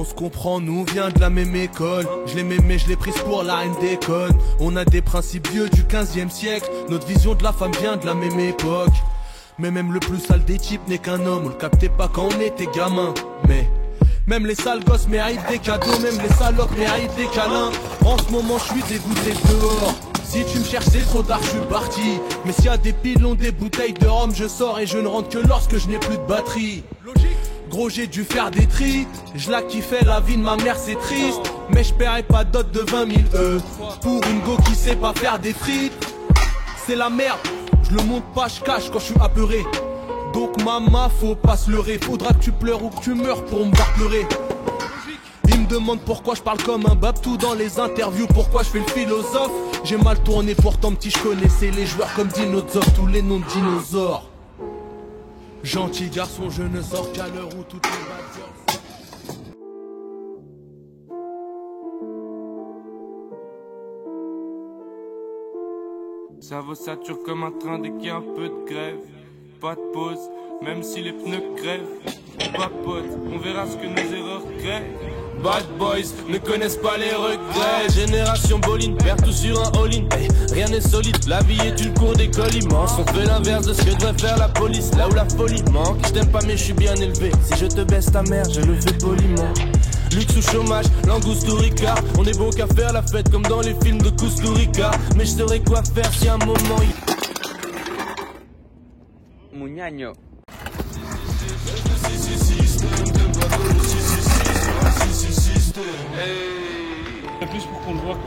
On se comprend, nous on vient de la même école. Je l'ai aimé, je l'ai prise pour la reine des connes. On a des principes vieux du 15e siècle. Notre vision de la femme vient de la même époque. Mais même le plus sale des types n'est qu'un homme. On le captait pas quand on était gamin. Mais même les sales gosses méritent des cadeaux. Même les salopes méritent des câlins. En ce moment je suis dégoûté dehors. Si tu me cherches c'est trop tard, je suis parti. Mais s'il y a des pilons, des bouteilles de rhum, je sors et je ne rentre que lorsque je n'ai plus de batterie. Gros j'ai dû faire des tris. Je la kiffais, la vie de ma mère c'est triste. Mais je paierai pas dot de 20 000 pour une go qui sait pas faire des frites. C'est la merde, je le montre pas, je cache quand je suis apeuré. Donc maman faut pas se leurrer. Faudra que tu pleures ou que tu meurs pour me voir pleurer. Il me demande pourquoi je parle comme un babtou dans les interviews. Pourquoi je fais le philosophe. J'ai mal tourné pourtant petit je connaissais les joueurs comme dinosaures. Tous les noms de dinosaures. Gentil garçon, je ne sors qu'à l'heure où toutes les bad girls. Cerveau sature comme un train dès qu'il y a un peu de grève. Pas de pause, même si les pneus crèvent. Pas pote, on verra ce que nos erreurs créent. Bad boys ne connaissent pas les regrets. Génération Bolin, perd tout sur un all-in. Hey, rien n'est solide, la vie est une cour d'école immense. On fait l'inverse de ce que devrait faire la police. Là où la folie manque, je t'aime pas mais je suis bien élevé. Si je te baisse ta mère, je le fais poliment. Luxe ou chômage, l'angousturica. On est bon qu'à faire la fête comme dans les films de Kusturica. Mais je saurais quoi faire si un moment Muñaño. Plus pour qu'on le voit.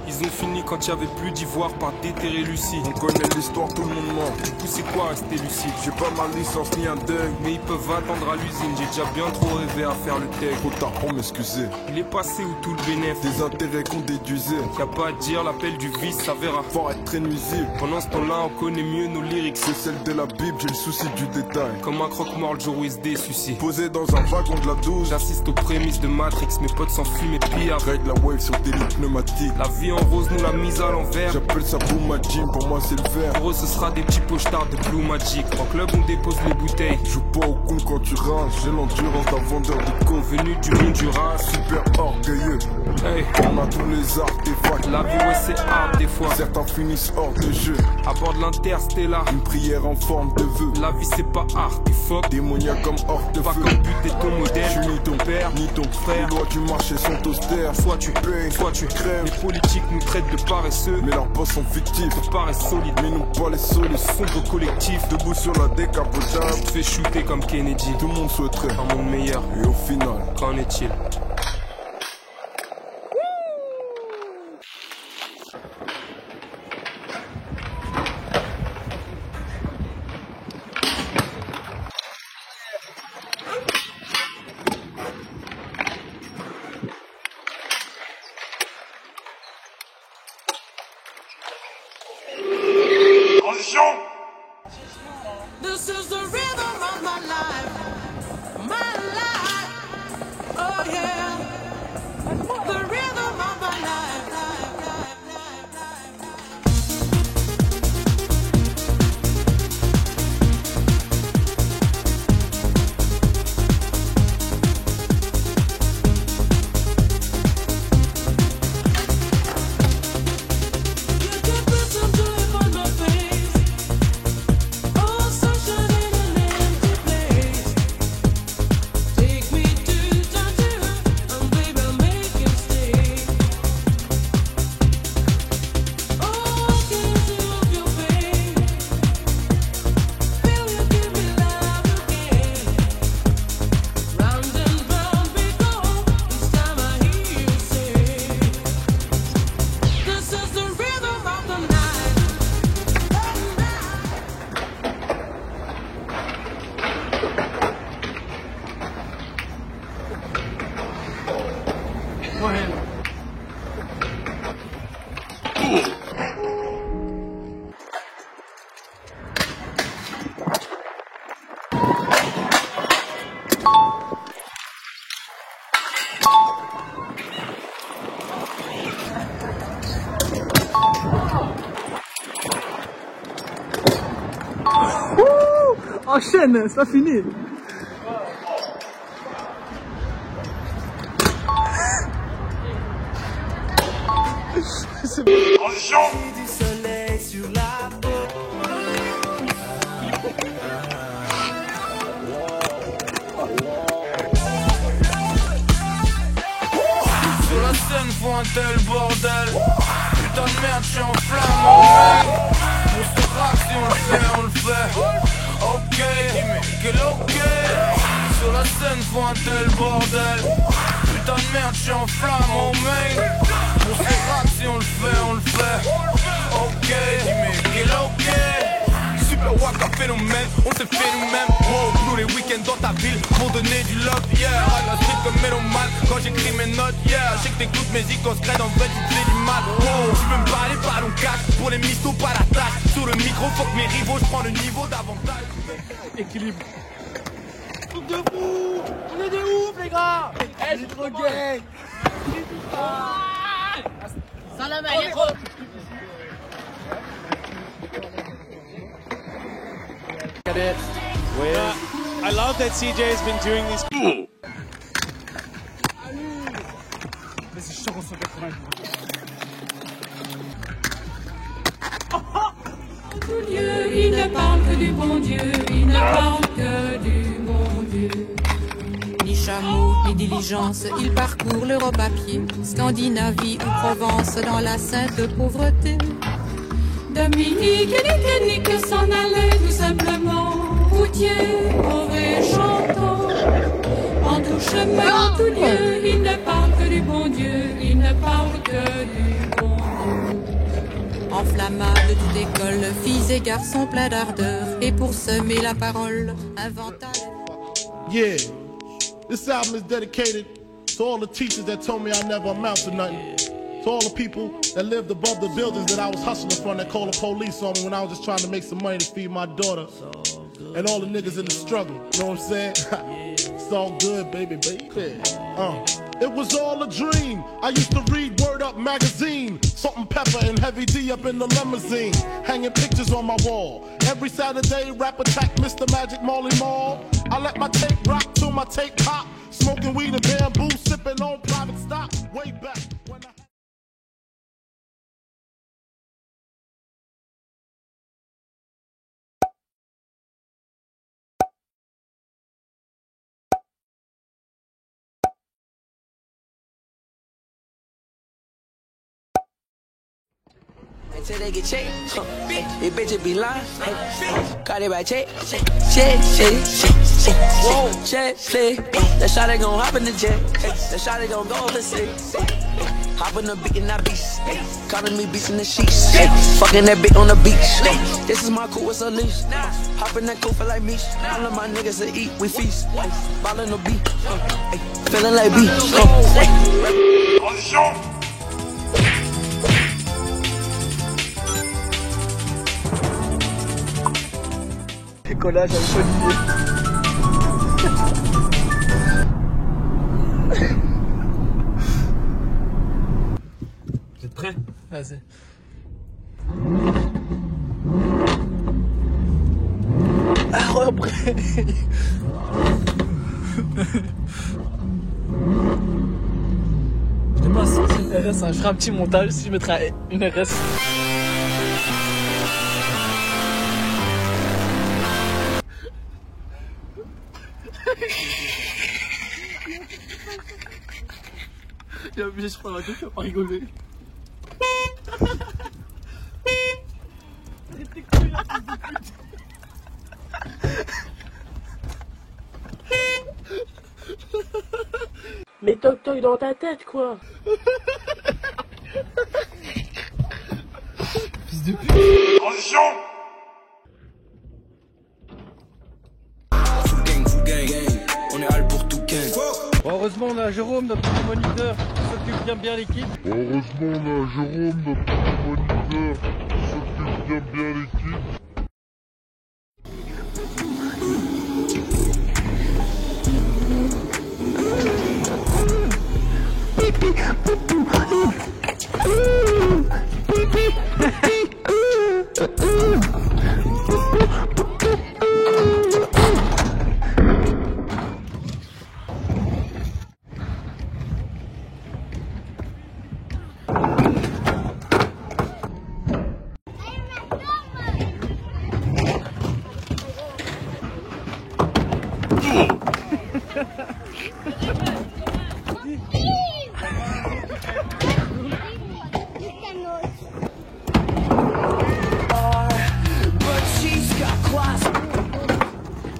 Ils ont fini quand il y avait plus d'ivoire par déterrer Lucie. On connaît l'histoire, tout le monde ment. Du coup c'est quoi rester lucide? J'ai pas ma licence ni un deuil. Mais ils peuvent attendre à l'usine, j'ai déjà bien trop rêvé à faire le tech. Trop tard pour m'excuser. Il est passé où tout le bénéf. Des intérêts qu'on déduisait. Y'a pas à dire, l'appel du vice s'avéra fort être très nuisible. Pendant ce temps-là on connaît mieux nos lyrics. C'est celle de la Bible, j'ai le souci du détail. Comme un croque-mort le jour où il se désucie. Posé dans un wagon de la 12. J'assiste aux prémices de Matrix, mes potes s'enfuient mes pires. Règle la wave sur des lits pneumatiques. La vie en rose nous l'a mise à l'envers. J'appelle ça Boom Jim, pour moi c'est le vert. Pour eux ce sera des petits pochards de Blue Magic. En club on dépose les bouteilles. Joue pas au con quand tu rages. J'ai l'endurance d'un vendeur de con. Venu du monde du ras. Super orgueilleux. Hey. On a tous les artefacts. La vie ouais c'est hard des fois. Certains finissent hors de jeu. À bord de l'interstellar. Une prière en forme de vœu. La vie c'est pas art, tu fuck. Démoniaque comme hors de pas feu. Comme but t'es ton modèle. Je suis ni ton père, ni ton frère. Les lois du marché sont austères. Soit tu payes, soit tu crèves. Les politiques nous traitent de paresseux. Mais leurs boss sont fictifs. On paraît solide, mais nous pas les solides. Sombre collectif. Debout sur la décapotable. Tu te fais shooter comme Kennedy. Tout le monde souhaiterait un monde meilleur. Et au final, qu'en est-il? This is the rhythm of my life, oh yeah, the rhythm of my life. Enchaîne, c'est pas fini. Du soleil sur la peau. Sur la scène, faut un tel bordel. Putain de merde, j'suis en flamme, oh man. Pour ce rap, si on le fait, on le fait. Ok, quel ok. Sur la scène, faut un tel bordel. Putain de merde, j'suis en flamme, oh man. Pour ce rap, si on le fait, on le fait. Ok, quel ok. Super waka phénomène, on s'est fait nous-mêmes. Wow, tous les week-ends dans ta ville pour donner du love, yeah. Ride la street comme mélomane quand j'écris mes notes, yeah. Je sais que t'écoutes mes icônes secrètes, en fait tu te fais du mal. Wow, tu veux me parler, parlons cash. Pour les mistos, pas la tâche. Sur le micro, faut que mes rivaux, je prends le niveau davantage. Équilibre. Truc de fou. On est des ouf les gars. Eh, c'est trop gay. Salam alaikum. I love that CJ has been doing these. Dieu, il ne parle que du bon Dieu, il ne parle que du bon Dieu. Ni chameau, ni diligence, il parcourt l'Europe à pied, Scandinavie ou Provence dans la sainte pauvreté. Dominique et Nick s'en allaient tout simplement, routier, mauvais chantant. En tout chemin, en tout lieu, il ne parle que du bon Dieu, il ne parle que du bon Dieu. Enflammable de toute école, filles et garçons pleins d'ardeur, et pour semer la parole, inventa. Yeah, this album is dedicated to all the teachers that told me I never amount to nothing. To all the people that lived above the buildings that I was hustling from that called the police on me when I was just trying to make some money to feed my daughter. And all the niggas in the struggle, you know what I'm saying? It's all good, baby, baby. It was all a dream. I used to read Word Up magazine. Salt and Pepper and Heavy D up in the limousine. Hanging pictures on my wall. Every Saturday, rap attack Mr. Magic Marley Marl. I let my tape rock till my tape pop. Smoking weed and bamboo, sipping on private stock. Way back when I... Until they get checked, they bitches be lying. Got it by check, check, whoa, check, play. That shot they gon' hop in the jet, that shot they gon' go overseas. Hop in the beat and I beast, calling me beast in the sheets. Fucking that bitch on the beach. This is my cool, it's a leash. Hop in that coupe like me. All of my niggas that eat, we feast. Ballin' the beat, feeling like beat. Collage avec Olivier. Vous êtes prêts? Vas-y. Ah ouais, après. Je sais pas si c'est une RS, hein. Je ferai un petit montage si je mettrai une RS. Il a obligé de se prendre la gauche, il va pas rigoler. Mais toc-toc dans ta tête, quoi. Fils de pute. Transition. On est hal pour tout gain. Heureusement on a Jérôme, notre petit moniteur, qui s'occupe bien l'équipe. Heureusement on a Jérôme, notre petit moniteur, qui s'occupe bien l'équipe.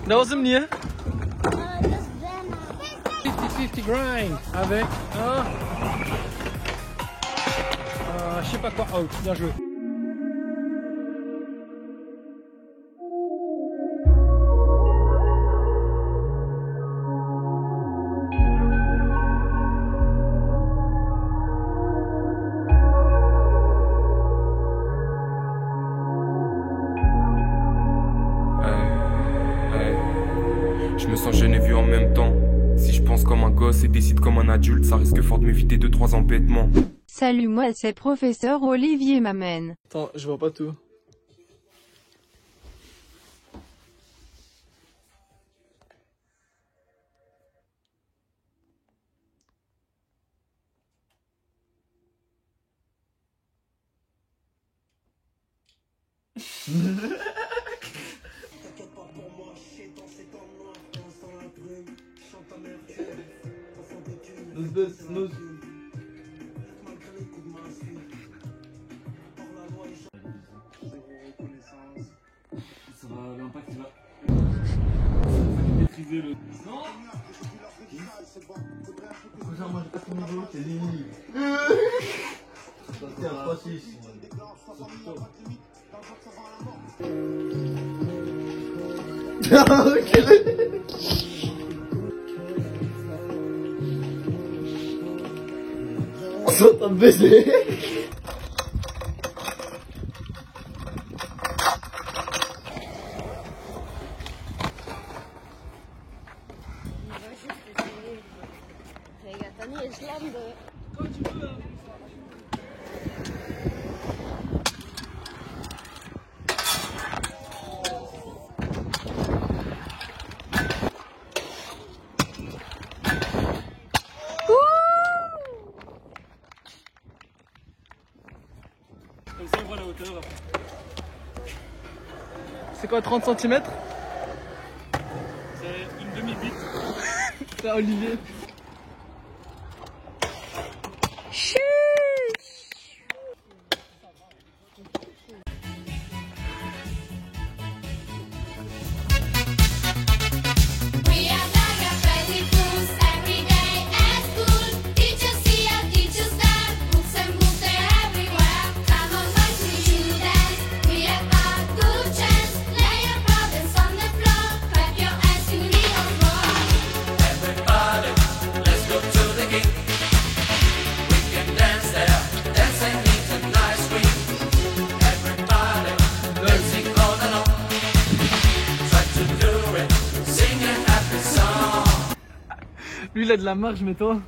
Dat was hem niet, hè? 50-50 grind avec un... je sais pas quoi. Oh, bien joué. Je me sens jeune et vieux en même temps. Si je pense comme un gosse et décide comme un adulte, ça risque fort de m'éviter 2-3 embêtements. Salut, moi c'est professeur Olivier Mamène. Attends, je vois pas tout. Ça va, l'impact il va maîtriser le... Non. Regarde, moi j'ai pas ton niveau, t'es limite. Ça tient à 3-6. On s'entend de baiser. Comme ça on voit la hauteur. C'est quoi, 30 cm? C'est une demi-bite. C'est Olivier. Lui il a de la marge, mais toi